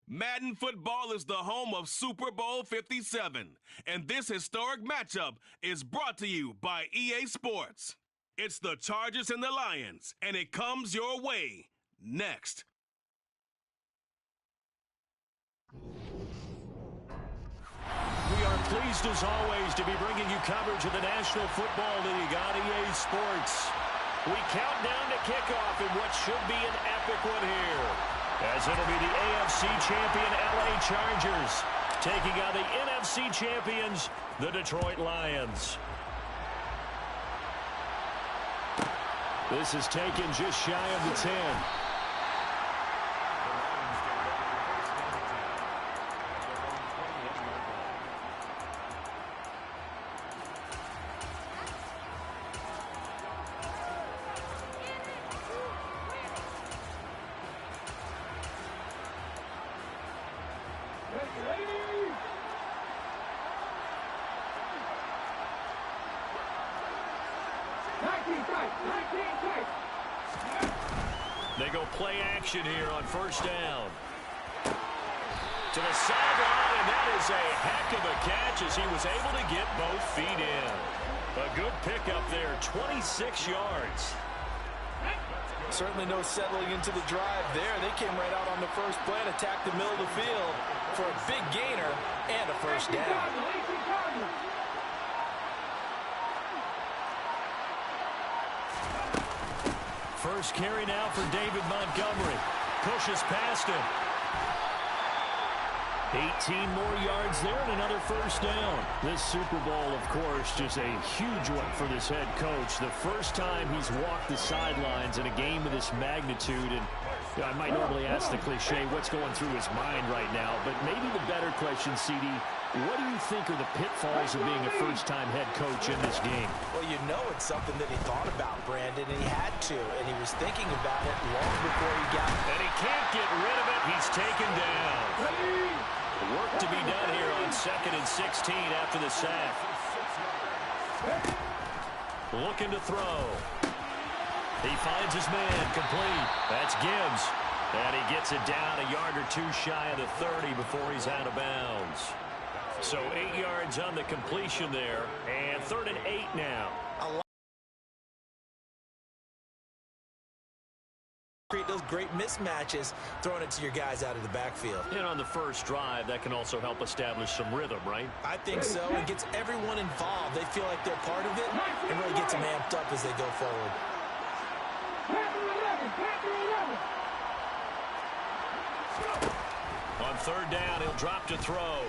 Madden football is the home of Super Bowl 57, and this historic matchup is brought to you by EA Sports. It's the Chargers and the Lions, and it comes your way next. We are pleased, as always, to be bringing you coverage of the National Football League on EA Sports. We count down to kickoff in what should be an epic one here, as it'll be the AFC champion LA Chargers taking on the NFC champions, the Detroit Lions. This is taken just shy of the 10. They go play action here on first down. To the sideline, and that is a heck of a catch as he was able to get both feet in. A good pickup there, 26 yards. Certainly no settling into the drive there. They came right out on the first play and attacked the middle of the field for a big gainer and a first down. First carry now for David Montgomery. Pushes past him. 18 more yards there and another first down. This Super Bowl, of course, just a huge one for this head coach. The first time he's walked the sidelines in a game of this magnitude. And I might normally ask the cliche, what's going through his mind right now? But maybe the better question, CD, what do you think are the pitfalls of being a first-time head coach in this game? Well, you know it's something that he thought about, Brandon, and he had to. And he was thinking about it long before he got it. And he can't get rid of it. He's taken down. Work to be done here on 2nd and 16 after the sack. Looking to throw. He finds his man, complete. That's Gibbs. And he gets it down a yard or two shy of the 30 before he's out of bounds. So 8 yards on the completion there, and 3rd and 8 now. Create those great mismatches, throwing it to your guys out of the backfield. And on the first drive, that can also help establish some rhythm, right? I think so. It gets everyone involved. They feel like they're part of it and really gets them amped up as they go forward. On 3rd down, he'll drop to throw.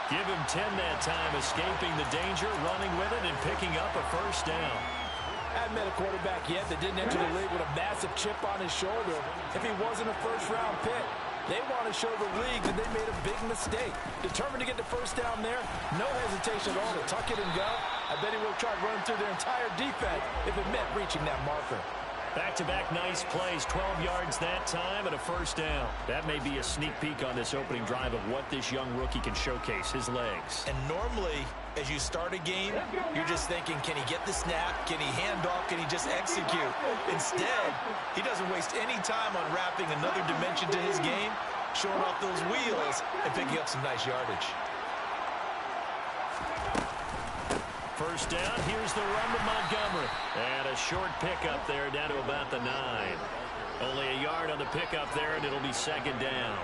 Give him 10 that time, escaping the danger, running with it, and picking up a first down. I haven't met a quarterback yet that didn't enter the league with a massive chip on his shoulder. If he wasn't a first-round pick, they want to show the league that they made a big mistake. Determined to get the first down there, no hesitation at all to tuck it and go. I bet he would have tried running through their entire defense if it meant reaching that marker. Back-to-back nice plays, 12 yards that time and a first down. That may be a sneak peek on this opening drive of what this young rookie can showcase, his legs. And normally, as you start a game, you're just thinking, can he get the snap? Can he hand off? Can he just execute? Instead, he doesn't waste any time on wrapping another dimension to his game, showing off those wheels, and picking up some nice yardage. First down, here's the run to Montgomery. And a short pickup there down to about the 9. Only a yard on the pickup there, and it'll be 2nd down.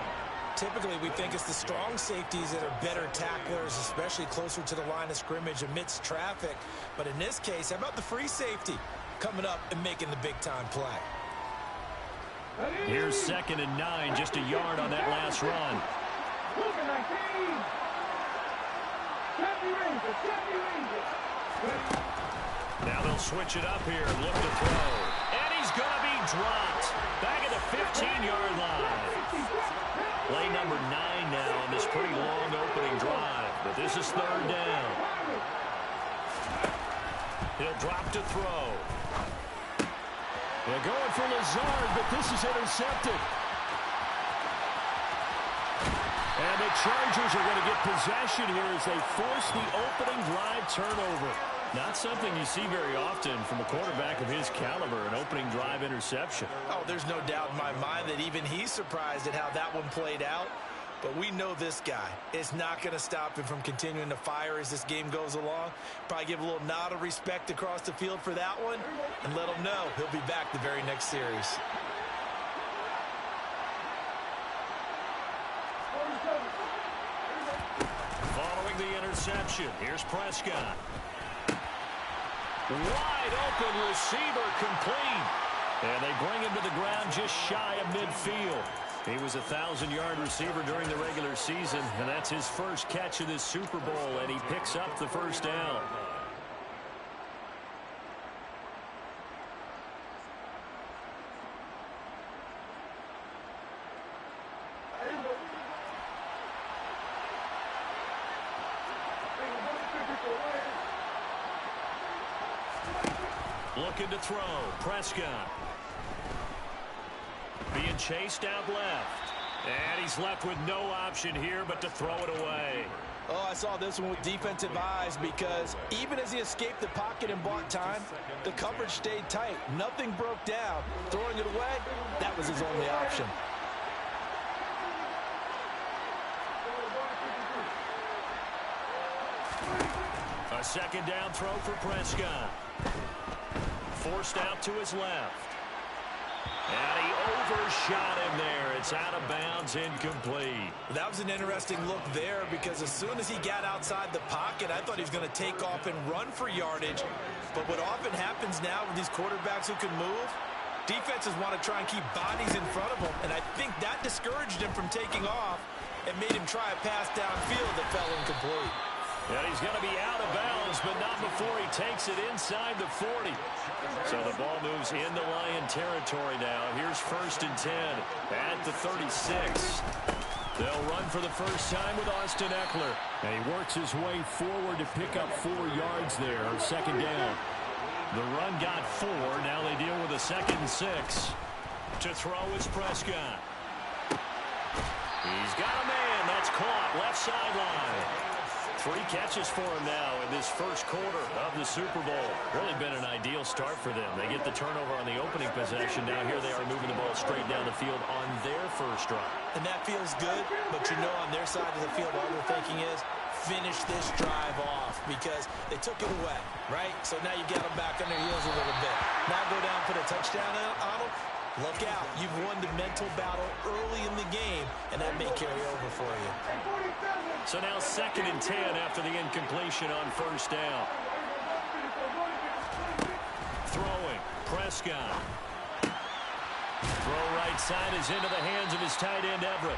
Typically, we think it's the strong safeties that are better tacklers, especially closer to the line of scrimmage amidst traffic. But in this case, how about the free safety coming up and making the big-time play? Here's 2nd and 9, just a yard on that last run. Now they'll switch it up here and look to throw. And he's going to be dropped. Back at the 15-yard line. Play number 9 now on this pretty long opening drive. But this is 3rd down. He'll drop to throw. They're going for Lazard, but this is intercepted. And the Chargers are going to get possession here as they force the opening drive turnover. Not something you see very often from a quarterback of his caliber, an opening drive interception. Oh, there's no doubt in my mind that even he's surprised at how that one played out. But we know this guy is not going to stop him from continuing to fire as this game goes along. Probably give a little nod of respect across the field for that one and let him know he'll be back the very next series. Following the interception, here's Prescott. Wide open receiver complete. And they bring him to the ground just shy of midfield. He was a 1,000-yard receiver during the regular season, and that's his first catch of this Super Bowl, and he picks up the first down. Looking to throw, Prescott. Being chased out left. And he's left with no option here but to throw it away. Oh, I saw this one with defensive eyes because even as he escaped the pocket and bought time, the coverage stayed tight. Nothing broke down. Throwing it away, that was his only option. A second down throw for Prescott. Forced out to his left. And he overshot him there. It's out of bounds, incomplete. That was an interesting look there because as soon as he got outside the pocket, I thought he was going to take off and run for yardage. But what often happens now with these quarterbacks who can move, defenses want to try and keep bodies in front of them. And I think that discouraged him from taking off and made him try a pass downfield that fell incomplete. And he's going to be out of bounds, but not before he takes it inside the 40. So the ball moves into Lion territory now. Here's 1st and 10 at the 36. They'll run for the first time with Austin Eckler. And he works his way forward to pick up 4 yards there. Second down. The run got 4. Now they deal with a 2nd and 6. To throw is Prescott. He's got a man. That's caught. Left sideline. 3 catches for him now in this first quarter of the Super Bowl. Really been an ideal start for them. They get the turnover on the opening possession. Now here they are moving the ball straight down the field on their first drive. And that feels good, but you know on their side of the field all they're thinking is finish this drive off because they took it away, right? So now you got them back on their heels a little bit. Now go down and put a touchdown on them. Look out. You've won the mental battle early in the game, and that may carry over for you. So now 2nd and 10 after the incompletion on first down. Throwing, Prescott. Throw right side is into the hands of his tight end, Everett.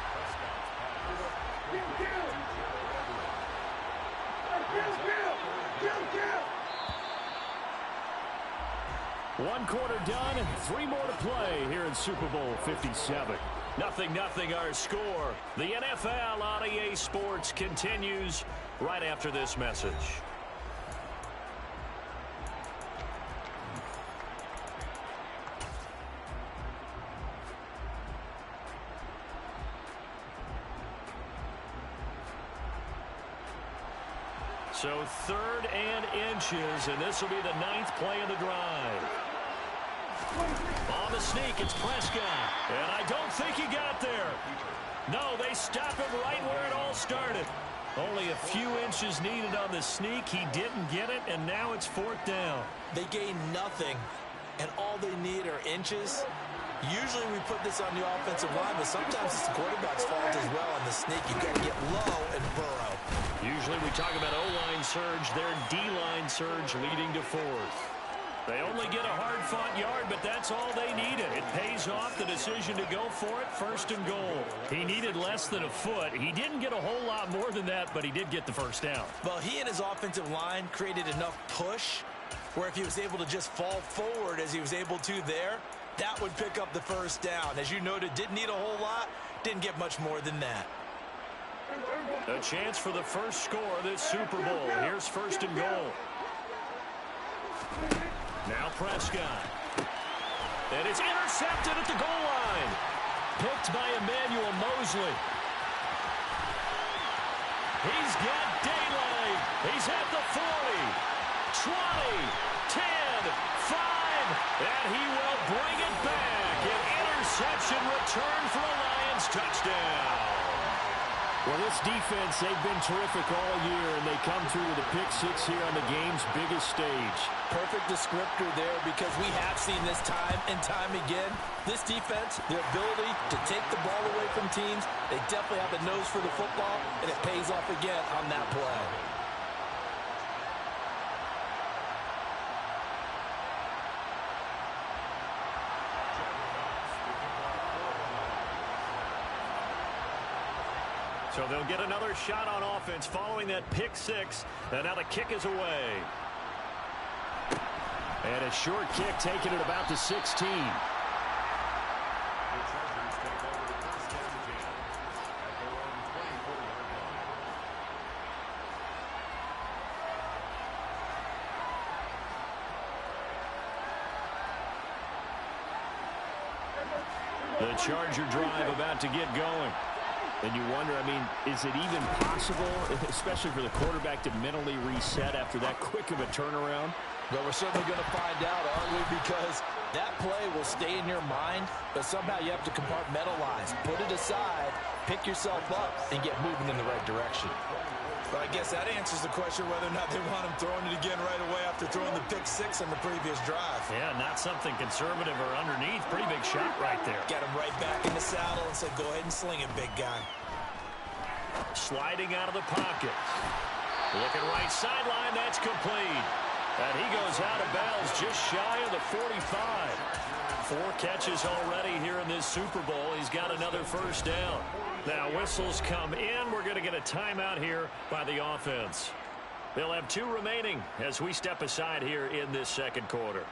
One quarter done, 3 more to play here in Super Bowl 57. 0-0 our score. The NFL on EA Sports continues right after this message. So 3rd and inches, and this will be the 9th play of the drive. On the sneak, it's Prescott. And I don't think he got there. No, they stop him right where it all started. Only a few inches needed on the sneak. He didn't get it, and now it's 4th down. They gain nothing, and all they need are inches. Usually we put this on the offensive line, but sometimes it's the quarterback's fault as well on the sneak. You've got to get low and burrow. Usually we talk about O-line surge, their D-line surge leading to 4th. They only get a hard-fought yard, but that's all they needed. It pays off the decision to go for it, 1st and goal. He needed less than a foot. He didn't get a whole lot more than that, but he did get the first down. Well, he and his offensive line created enough push where if he was able to just fall forward as he was able to there, that would pick up the first down. As you noted, didn't need a whole lot, didn't get much more than that. A chance for the first score of this Super Bowl. Here's 1st and goal. Now Prescott. And it's intercepted at the goal line. Picked by Emmanuel Mosley. He's got daylight. He's at the 40. Jets defense, they've been terrific all year, and they come through with a pick-6 here on the game's biggest stage. Perfect descriptor there, because we have seen this time and time again. This defense, their ability to take the ball away from teams, they definitely have the nose for the football, and it pays off again on that play. So they'll get another shot on offense following that pick-6, and now the kick is away. And a short kick taken at about the 16. The Charger drive about to get going. And you wonder, I mean, is it even possible, especially for the quarterback, to mentally reset after that quick of a turnaround? Well, we're certainly going to find out, aren't we? Because that play will stay in your mind, but somehow you have to compartmentalize. Put it aside, pick yourself up, and get moving in the right direction. But I guess that answers the question whether or not they want him throwing it again right away after throwing the pick-6 on the previous drive. Yeah, not something conservative or underneath. Pretty big shot right there. Got him right back in the saddle and said, go ahead and sling it, big guy. Sliding out of the pocket. Looking right sideline, that's complete. And he goes out of bounds just shy of the 45. 4 catches already here in this Super Bowl. He's got another first down. Now whistles come in. We're going to get a timeout here by the offense. They'll have 2 remaining as we step aside here in this second quarter.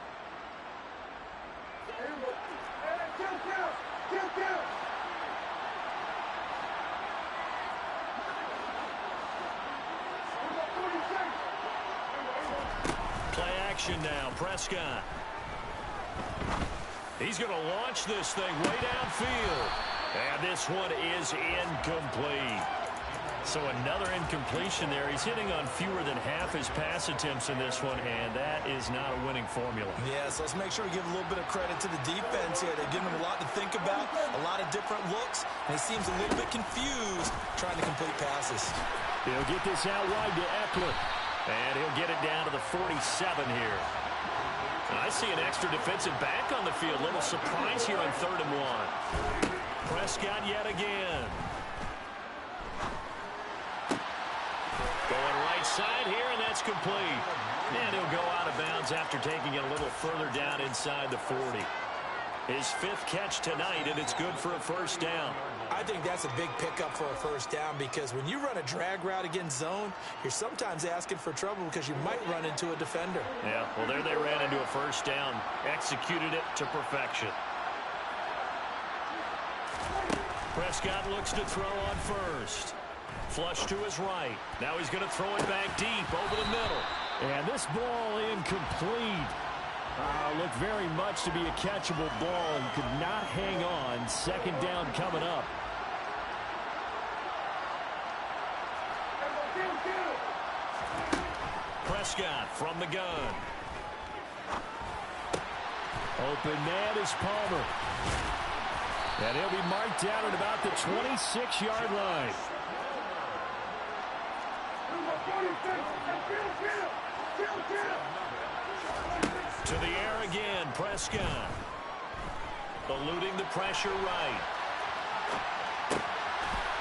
Play action now. Prescott. He's going to launch this thing way downfield. And this one is incomplete. So another incompletion there. He's hitting on fewer than half his pass attempts in this one, and that is not a winning formula. Yeah, so let's make sure we give a little bit of credit to the defense here. They're giving him a lot to think about, a lot of different looks, and he seems a little bit confused trying to complete passes. He'll get this out wide to Eckler, and he'll get it down to the 47 here. I see an extra defensive back on the field. Little surprise here on 3rd and 1. Prescott yet again. Going right side here, and that's complete. And he'll go out of bounds after taking it a little further down inside the 40. His 5th catch tonight, and it's good for a first down. I think that's a big pickup for a first down, because when you run a drag route against zone, you're sometimes asking for trouble because you might run into a defender. Yeah, well, there they ran into a first down. Executed it to perfection. Prescott looks to throw on first. Flush to his right. Now he's going to throw it back deep over the middle. And this ball incomplete. Looked very much to be a catchable ball. He could not hang on. 2nd down coming up. Prescott from the gun. Open man is Palmer. And he'll be marked down at about the 26-yard line. To the air again, Prescott. Eluding the pressure right.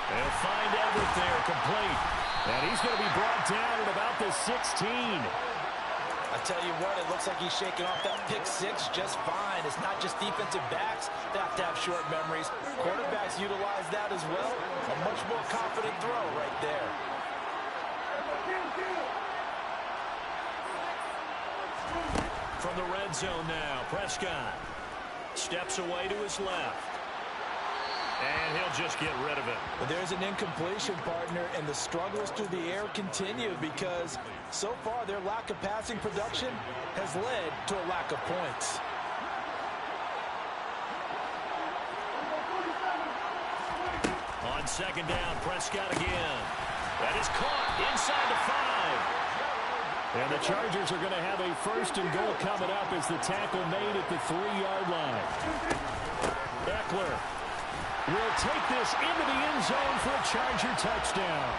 They'll find Everett there, complete. And he's going to be brought down at about the 16. I tell you what, it looks like he's shaking off that pick-6 just fine. It's not just defensive backs that have to have short memories. Quarterbacks utilize that as well. A much more confident throw right there. From the red zone now, Prescott steps away to his left. And he'll just get rid of it. But there's an incompletion, partner, and the struggles through the air continue because so far their lack of passing production has led to a lack of points. On 2nd down, Prescott again. That is caught inside the 5. And the Chargers are going to have a 1st and goal coming up as the tackle made at the 3-yard line. Eckler will take this into the end zone for a Charger touchdown.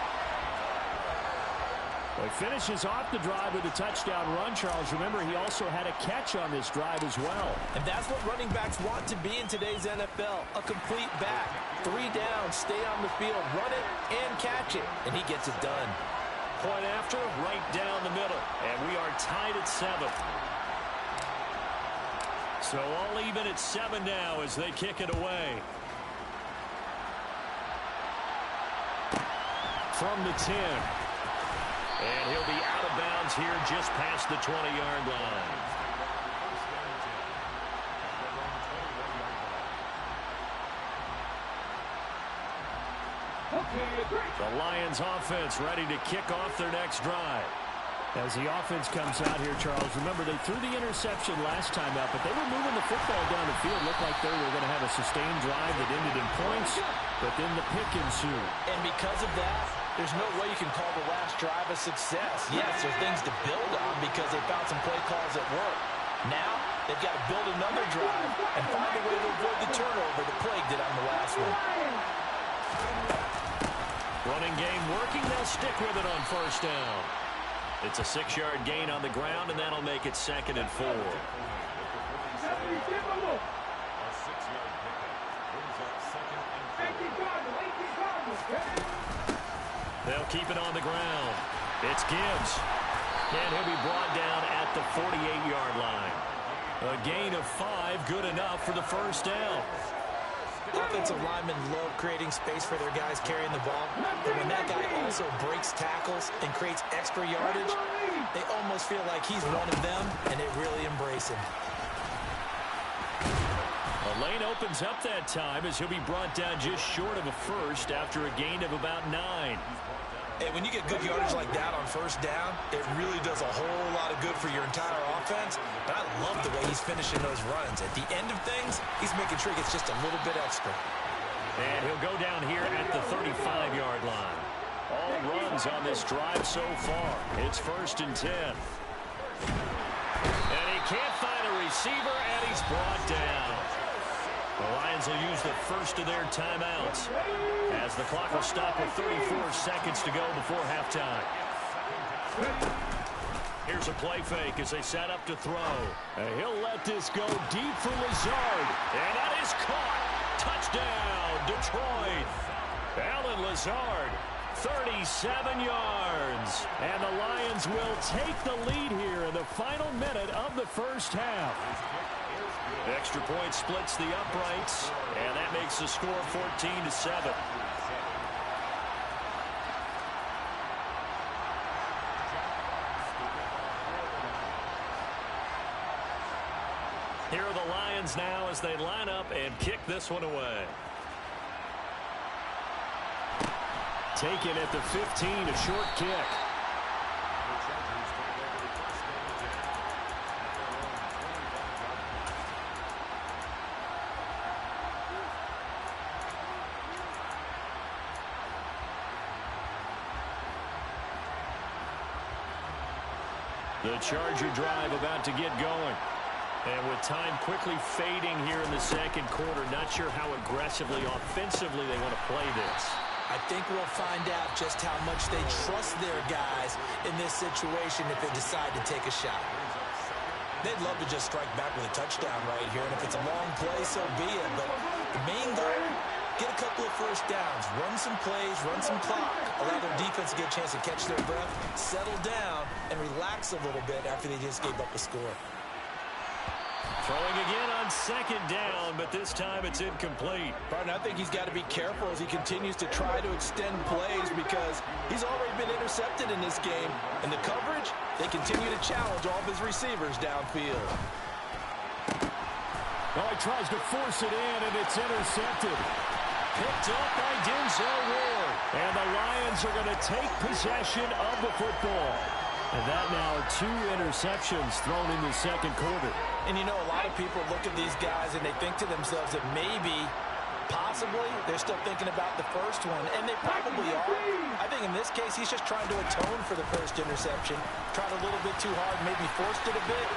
Well, he finishes off the drive with a touchdown run, Charles. Remember, he also had a catch on this drive as well. And that's what running backs want to be in today's NFL, a complete back. 3 down, stay on the field, run it, and catch it. And he gets it done. Point after, right down the middle. And we are tied at 7. So all even at 7 now as they kick it away. From the 10. And he'll be out of bounds here just past the 20-yard line. The Lions offense ready to kick off their next drive. As the offense comes out here, Charles, remember they threw the interception last time out, but they were moving the football down the field. Looked like they were going to have a sustained drive that ended in points, but then the pick ensued. And because of that, there's no way you can call the last drive a success. Yes, there's things to build on because they found some play calls that work. Now, they've got to build another drive and find a way to avoid the turnover that plagued it on the last one. Running game working, they'll stick with it on first down. It's a 6-yard gain on the ground, and that'll make it 2nd and 4. They'll keep it on the ground. It's Gibbs. And he'll be brought down at the 48-yard line. A gain of 5, good enough for the first down. Offensive linemen love creating space for their guys carrying the ball, but when that guy also breaks tackles and creates extra yardage, they almost feel like he's one of them, and they really embrace him. The lane opens up that time as he'll be brought down just short of a first after a gain of about 9. Hey, when you get good yardage like that on first down, it really does a whole lot of good for your entire offense. But I love the way he's finishing those runs. At the end of things, he's making sure he gets just a little bit extra. And he'll go down here at the 35-yard line. All runs on this drive so far. It's 1st and 10. And he can't find a receiver, and he's brought down. The Lions will use the first of their timeouts as the clock will stop with 34 seconds to go before halftime. Here's a play fake as they set up to throw. And he'll let this go deep for Lazard. And that is caught. Touchdown, Detroit. Alan Lazard, 37 yards. And the Lions will take the lead here in the final minute of the first half. Extra point splits the uprights, and that makes the score 14-7. Here are the Lions now as they line up and kick this one away. Taken at the 15, a short kick. The Charger drive about to get going. And with time quickly fading here in the second quarter, not sure how aggressively, offensively they want to play this. I think we'll find out just how much they trust their guys in this situation if they decide to take a shot. They'd love to just strike back with a touchdown right here, and if it's a long play, so be it. But the main goal, get a couple of first downs, run some plays, run some clock, allow their defense to get a chance to catch their breath, settle down, and relax a little bit after they just gave up a score. Throwing again on second down, but this time it's incomplete. Barton, I think he's got to be careful as he continues to try to extend plays because he's already been intercepted in this game. And the coverage, they continue to challenge all of his receivers downfield. Well, he tries to force it in, and it's intercepted. Picked up by Denzel Ward. And the Lions are going to take possession of the football. And that now 2 interceptions thrown in the second quarter. And you know, a lot of people look at these guys and they think to themselves that maybe, possibly, they're still thinking about the first one. And they probably are. I think in this case, he's just trying to atone for the first interception. Tried a little bit too hard, maybe forced it a bit,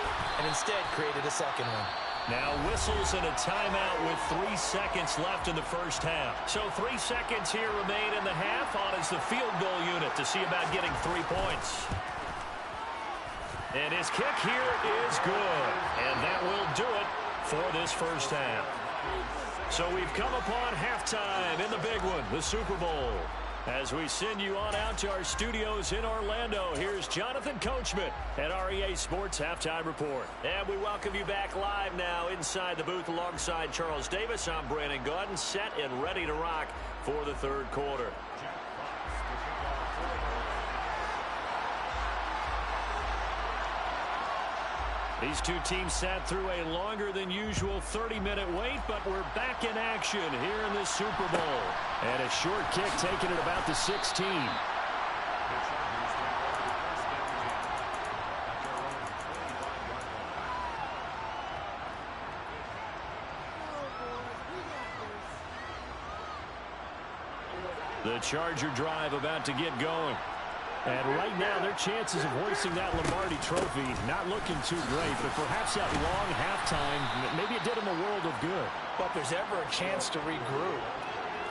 and instead created a second one. Now whistles and a timeout with 3 seconds left in the first half. So 3 seconds here remain in the half. On is the field goal unit to see about getting 3 points. And his kick here is good. And that will do it for this first half. So we've come upon halftime in the big one, the Super Bowl. As we send you on out to our studios in Orlando, here's Jonathan Coachman at our EA Sports Halftime Report. And we welcome you back live now inside the booth alongside Charles Davis. I'm Brandon Gordon, set and ready to rock for the third quarter. These two teams sat through a longer than usual 30-minute wait, but we're back in action here in this Super Bowl. And a short kick taken at about the 16. The Charger drive about to get going. And right now, their chances of hoisting that Lombardi trophy not looking too great, but perhaps that long halftime, maybe it did them a world of good. But if there's ever a chance to regroup,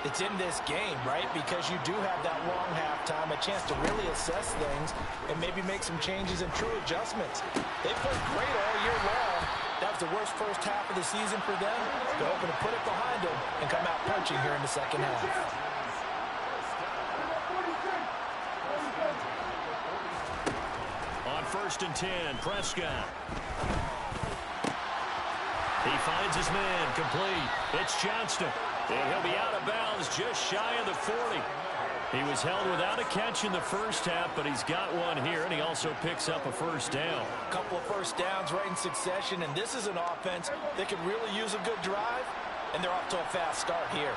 it's in this game, right? Because you do have that long halftime, a chance to really assess things and maybe make some changes and true adjustments. They played great all year long. That was the worst first half of the season for them. They're hoping to put it behind them and come out punching here in the second half. First and 10, Prescott. He finds his man, complete. It's Johnston. And he'll be out of bounds just shy of the 40. He was held without a catch in the first half, but he's got one here, and he also picks up a first down. A couple of first downs right in succession, and this is an offense that could really use a good drive, and they're off to a fast start here.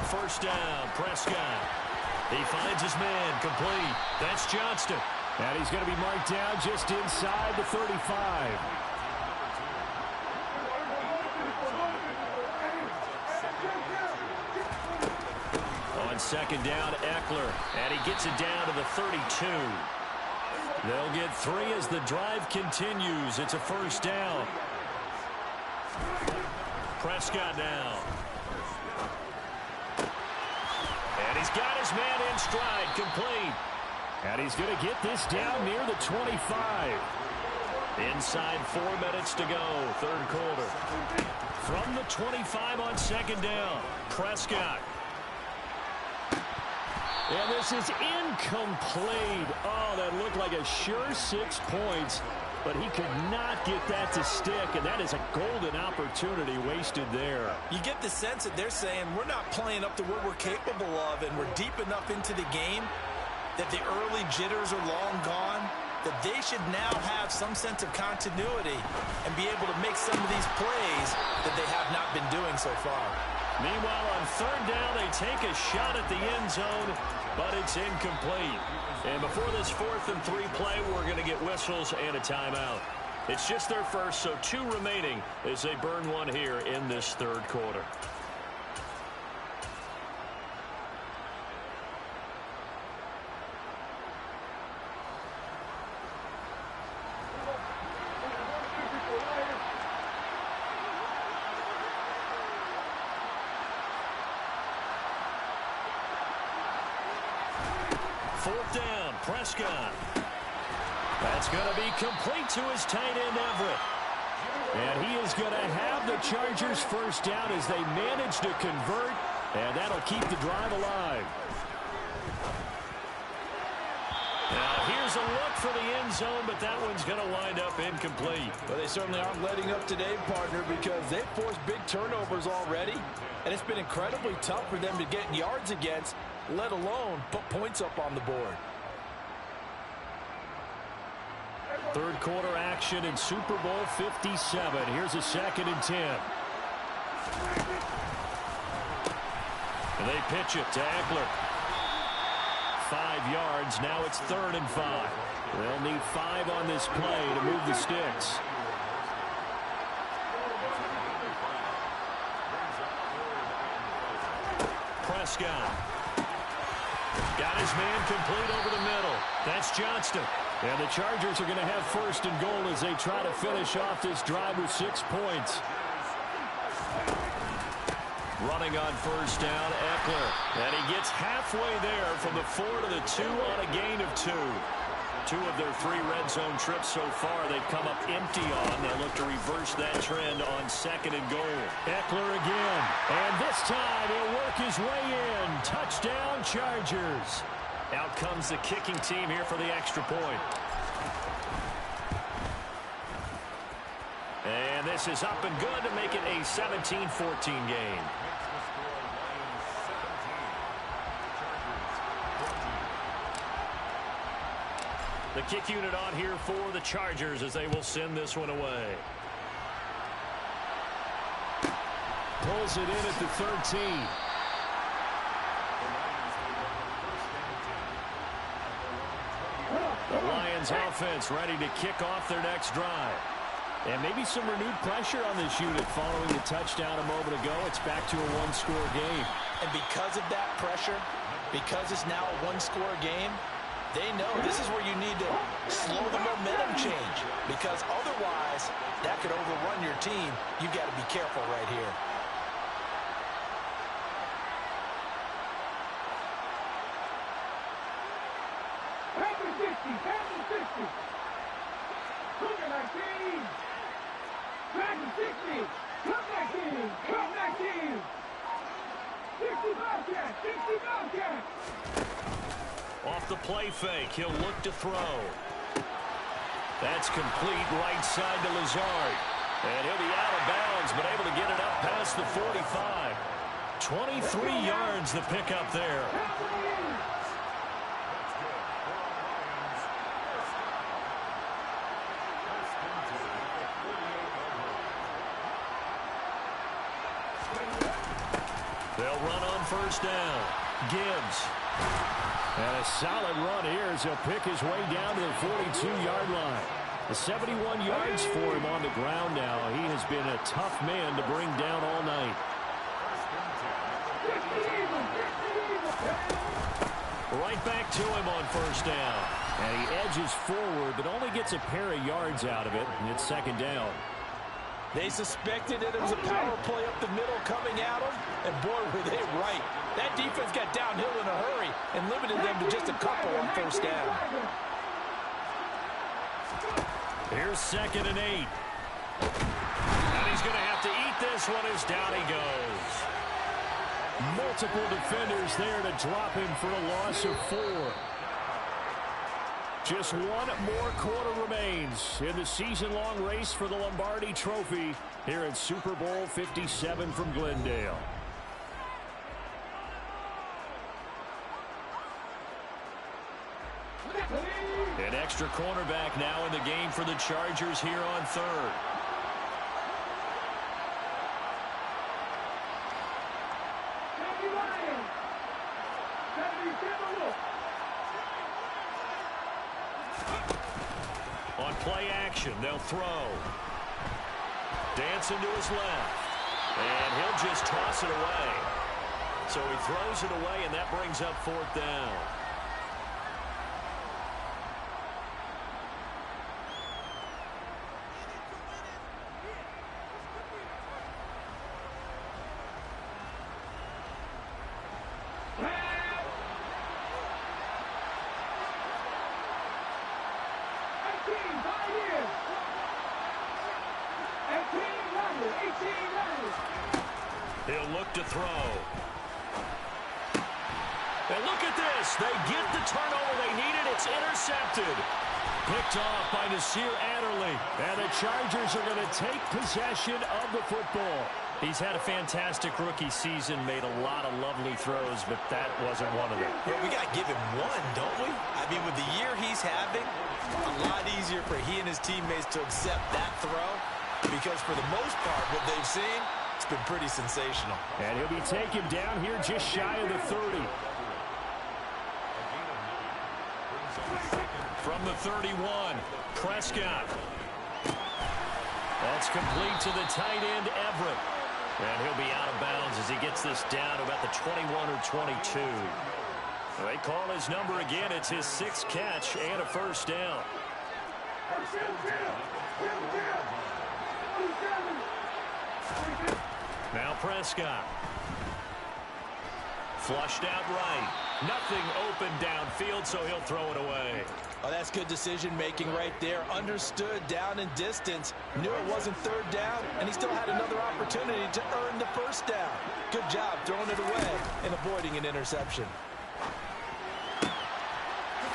First down, Prescott. He finds his man, complete. That's Johnston. And he's going to be marked down just inside the 35. On second down, Eckler. And he gets it down to the 32. They'll get 3 as the drive continues. It's a first down. Prescott now. And he's got his man in stride, complete. And he's going to get this down near the 25. Inside 4 minutes to go, third quarter. From the 25 on second down, Prescott. And this is incomplete. Oh, that looked like a sure 6 points. But he could not get that to stick, and that is a golden opportunity wasted there. You get the sense that they're saying we're not playing up to what we're capable of, and we're deep enough into the game that the early jitters are long gone, that they should now have some sense of continuity and be able to make some of these plays that they have not been doing so far. Meanwhile, on third down, they take a shot at the end zone, but it's incomplete. And before this 4th and 3 play, we're going to get whistles and a timeout. It's just their first, so 2 remaining as they burn one here in this third quarter. Fourth down, Prescott. That's going to be complete to his tight end, Everett. And he is going to have the Chargers first down as they manage to convert, and that'll keep the drive alive. Now here's a look for the end zone, but that one's going to wind up incomplete. Well, they certainly aren't letting up today, partner, because they've forced big turnovers already, and it's been incredibly tough for them to get yards against, let alone put points up on the board. Third quarter action in Super Bowl 57. Here's a 2nd and 10. And they pitch it to Eckler. 5 yards. Now it's 3rd and 5. They'll need 5 on this play to move the sticks. Prescott. Got his man complete over the middle. That's Johnston. And the Chargers are going to have first and goal as they try to finish off this drive with 6 points. Running on first down, Eckler. And he gets halfway there from the 4 to the 2 on a gain of 2. 2 of their 3 red zone trips so far they've come up empty on. They'll look to reverse that trend on second and goal. Eckler again. And this time he'll work his way in. Touchdown, Chargers. Out comes the kicking team here for the extra point. And this is up and good to make it a 17-14 game. The kick unit on here for the Chargers as they will send this one away. Pulls it in at the 13. The Lions offense ready to kick off their next drive. And maybe some renewed pressure on this unit following the touchdown a moment ago. It's back to a one-score game. And because of that pressure, because it's now a one-score game, they know this is where you need to slow the momentum change. Because otherwise, that could overrun your team. You've got to be careful right here. Off the play fake, he'll look to throw. That's complete right side to Lazard. And he'll be out of bounds, but able to get it up past the 45. 23 yards the pickup there. They'll run on first down. Gibbs. And a solid run here as he'll pick his way down to the 42-yard line. The 71 yards for him on the ground now. He has been a tough man to bring down all night. Right back to him on first down. And he edges forward, but only gets a pair of yards out of it, and it's second down. They suspected it was a power play up the middle coming at them, and boy, were they right. That defense got downhill in a hurry and limited them to just a couple on first down. Here's 2nd and 8. And he's going to have to eat this one as down he goes. Multiple defenders there to drop him for a loss of 4. Just one more quarter remains in the season-long race for the Lombardi Trophy here at Super Bowl 57 from Glendale. An extra cornerback now in the game for the Chargers here on third. On play action, they'll throw. Dancing to his left. And he'll just toss it away. So he throws it away, and that brings up 4th down. He'll look to throw. And look at this. They get the turnover they needed. It's intercepted. Picked off by Nasir Adderley. And the Chargers are going to take possession of the football. He's had a fantastic rookie season, made a lot of lovely throws, but that wasn't one of them. Yeah, we got to give him one, don't we? I mean, with the year he's having, a lot easier for he and his teammates to accept that throw because for the most part, what they've seen, it's been pretty sensational. And he'll be taken down here just shy of the 30. From the 31, Prescott. That's complete to the tight end, Everett. And he'll be out of bounds as he gets this down to about the 21 or 22. They call his number again. It's his 6th catch and a first down. Now Prescott. Flushed out right. Nothing open downfield, so he'll throw it away. Oh, that's good decision-making right there. Understood down and distance. Knew it wasn't third down, and he still had another opportunity to earn the first down. Good job throwing it away and avoiding an interception.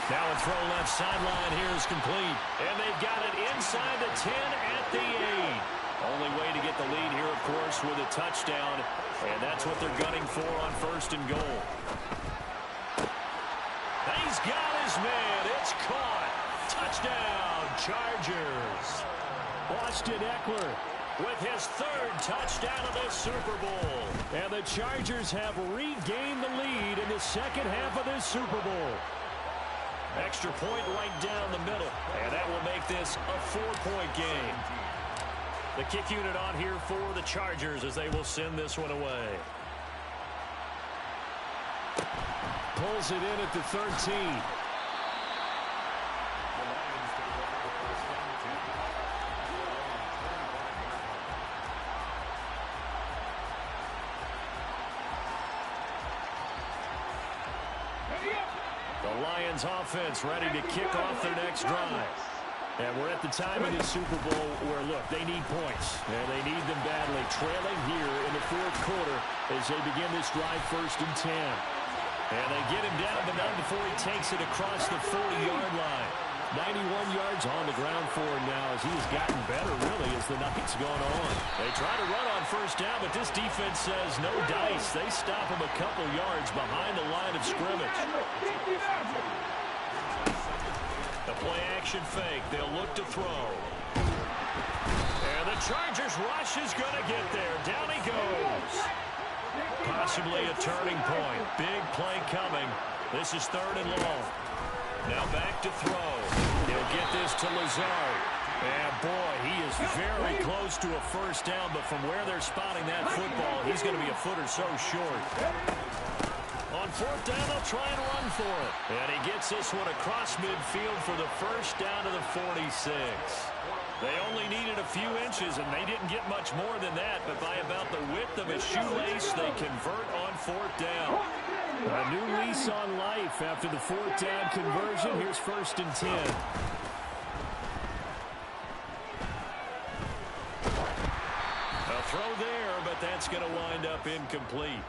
Now a throw left sideline here is complete. And they've got it inside the 10 at the 8. Only way to get the lead here, of course, with a touchdown. And that's what they're gunning for on 1st and goal. He's got his man. It's caught. Touchdown, Chargers. Austin Eckler with his 3rd touchdown of the Super Bowl. And the Chargers have regained the lead in the second half of this Super Bowl. Extra point right down the middle. And that will make this a 4-point game. The kick unit on here for the Chargers as they will send this one away. Pulls it in at the 13. The Lions offense ready to kick off their next drive. And we're at the time of this Super Bowl where, look, they need points. And they need them badly. Trailing here in the 4th quarter as they begin this drive 1st and 10. And they get him down, but not before he takes it across the 40-yard line. 91 yards on the ground for him now as he has gotten better, really, as the night's gone on. They try to run on 1st down, but this defense says no dice. They stop him a couple yards behind the line of scrimmage. The play-action fake. They'll look to throw. And the Chargers rush is going to get there. Down he goes. Possibly a turning point. Big play coming. This is 3rd and long. Now back to throw. He'll get this to Lazard. And boy, he is very close to a first down, but from where they're spotting that football, he's going to be a foot or so short. On 4th down, they'll try and run for it. And he gets this one across midfield for the first down to the 46. They only needed a few inches, and they didn't get much more than that, but by about the width of a shoelace, they convert on 4th down. A new lease on life after the 4th down conversion. Here's 1st and 10. A throw there, but that's going to wind up incomplete.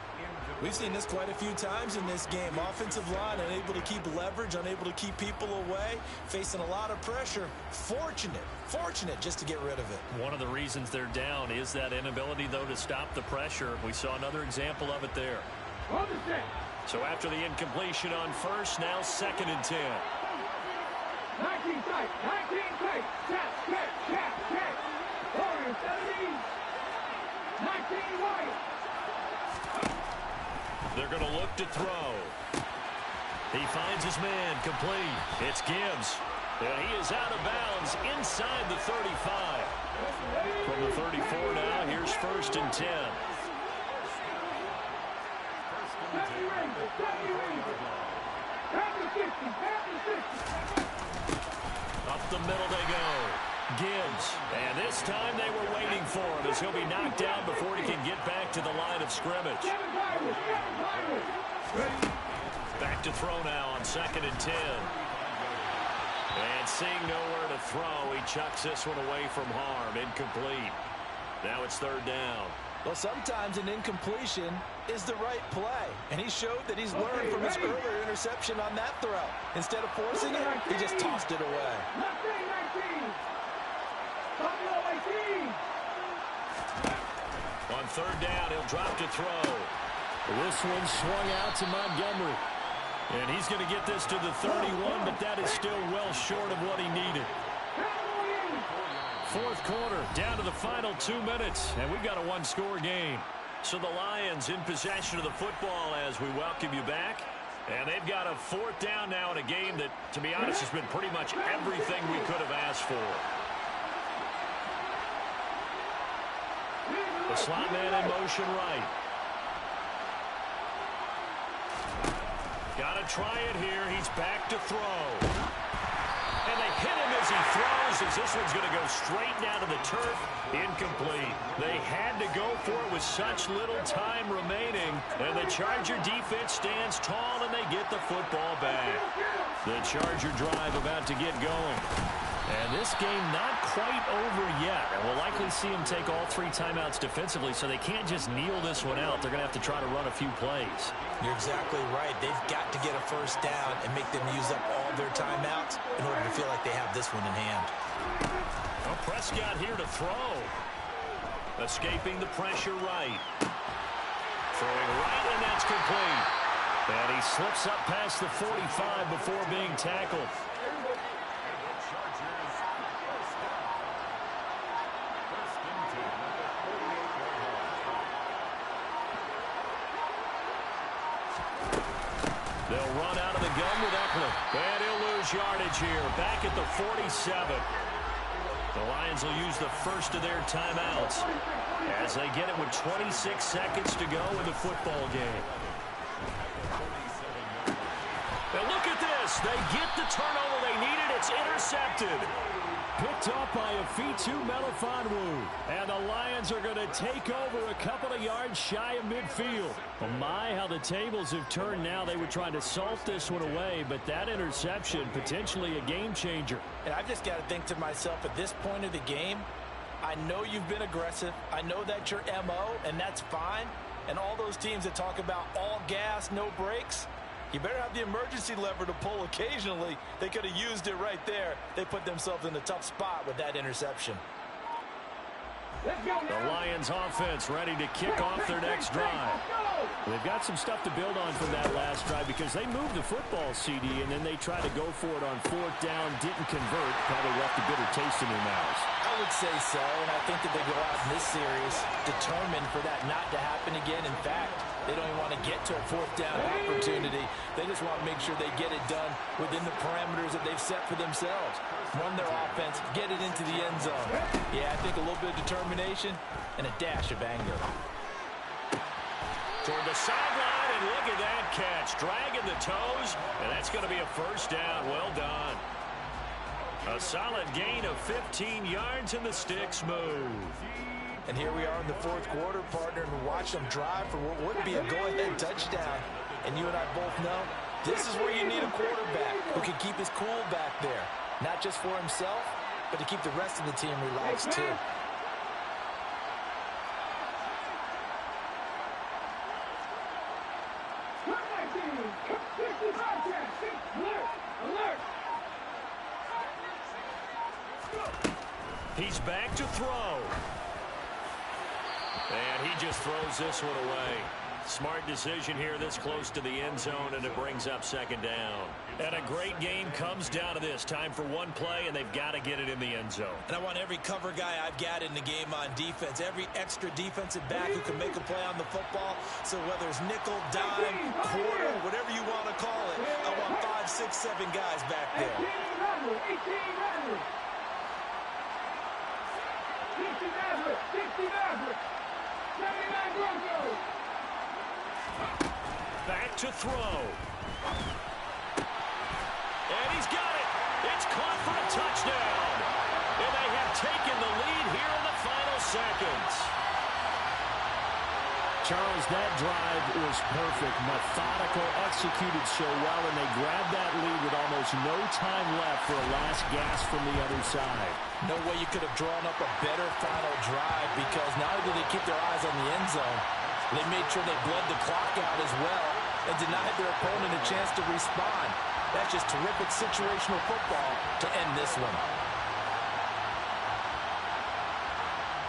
We've seen this quite a few times in this game. Offensive line unable to keep leverage, unable to keep people away, facing a lot of pressure. Fortunate just to get rid of it. One of the reasons they're down is that inability, though, to stop the pressure. We saw another example of it there. So after the incompletion on 1st, now 2nd and 10. 19 tight, 19 tight, check. Warriors 17, 19 wide. They're going to look to throw. He finds his man complete. It's Gibbs. And he is out of bounds inside the 35. From the 34 now, here's 1st and 10. Up the middle they go. Gibbs. And this time they were waiting for him as he'll be knocked down before he can get back to the line of scrimmage. Back to throw now on 2nd and 10. And seeing nowhere to throw, he chucks this one away from harm. Incomplete. Now it's 3rd down. Well, sometimes an incompletion is the right play. And he showed that he's learned from his earlier interception on that throw. Instead of forcing it, he just tossed it away. On 3rd down, he'll drop to throw. This one swung out to Montgomery. And he's going to get this to the 31, but that is still well short of what he needed. 4th quarter, down to the final 2 minutes, and we've got a one-score game. So the Lions in possession of the football as we welcome you back. And they've got a 4th down now in a game that, to be honest, has been pretty much everything we could have asked for. The slot man in motion right. Got to try it here. He's back to throw. And they hit him as he throws, as this one's going to go straight down to the turf. Incomplete. They had to go for it with such little time remaining. And the Charger defense stands tall, and they get the football back. The Charger drive about to get going. And this game not quite over yet. And we'll likely see him take all 3 timeouts defensively, so they can't just kneel this one out. They're going to have to try to run a few plays. You're exactly right. They've got to get a first down and make them use up all their timeouts in order to feel like they have this one in hand. Well, Prescott here to throw. Escaping the pressure right. Throwing right, and that's complete. And he slips up past the 45 before being tackled. They'll run out of the gun with Eckler. And he'll lose yardage here. Back at the 47. The Lions will use the first of their timeouts as they get it with 26 seconds to go in the football game. And look at this. They get the turnover they needed. It's intercepted. Picked up by Afitu Melifonwu. And the Lions are going to take over a couple of yards shy of midfield. Oh my, how the tables have turned now. They were trying to salt this one away, but that interception, potentially a game changer. And I've just got to think to myself, at this point of the game, I know you've been aggressive. I know that's your MO, and that's fine. And all those teams that talk about all gas, no brakes, you better have the emergency lever to pull occasionally. They could have used it right there. They put themselves in a tough spot with that interception. The Lions offense ready to kick off their next drive. They've got some stuff to build on from that last drive because they moved the football, CD, and then they tried to go for it on 4th down, didn't convert, probably left a bitter taste in their mouths. I would say so, and I think that they go out in this series determined for that not to happen again. In fact, they don't even want to get to a 4th down opportunity. They just want to make sure they get it done within the parameters that they've set for themselves. Run their offense, get it into the end zone. Yeah, I think a little bit of determination and a dash of anger. Toward the sideline, and look at that catch. Dragging the toes, and that's going to be a first down. Well done. A solid gain of 15 yards, and the sticks move. And here we are in the 4th quarter, partner, and watch them drive for what would be a go-ahead touchdown. And you and I both know this is where you need a quarterback who can keep his cool back there. Not just for himself, but to keep the rest of the team relaxed too. He's back to throw. And he just throws this one away. Smart decision here this close to the end zone, and it brings up 2nd down. And a great game comes down to this. Time for one play, and they've got to get it in the end zone. And I want every cover guy I've got in the game on defense, every extra defensive back who can make a play on the football. So whether it's nickel, dime, quarter, whatever you want to call it, I want 5, 6, 7 guys back there. 18 Maverick. 60 Maverick. 79 Broncos. Back to throw. And he's got it. It's caught for a touchdown. And they have taken the lead here in the final seconds. Charles, that drive was perfect. Methodical, executed so well, and they grabbed that lead with almost no time left for a last gasp from the other side. No way you could have drawn up a better final drive, because not only did they keep their eyes on the end zone, they made sure they bled the clock out as well and denied their opponent a chance to respond. That's just terrific situational football to end this one.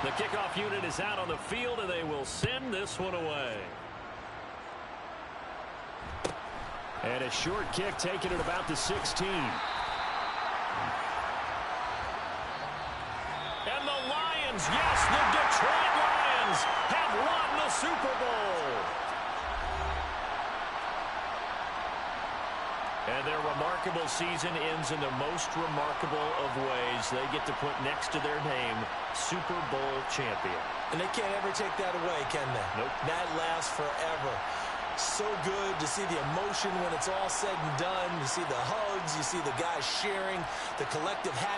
The kickoff unit is out on the field, and they will send this one away. And a short kick taken at about the 16. And the Lions, yes, the Detroit Lions have won the Super Bowl. And their remarkable season ends in the most remarkable of ways. They get to put next to their name, Super Bowl champion. And they can't ever take that away, can they? Nope. That lasts forever. So good to see the emotion when it's all said and done. You see the hugs, you see the guys sharing, the collective happiness.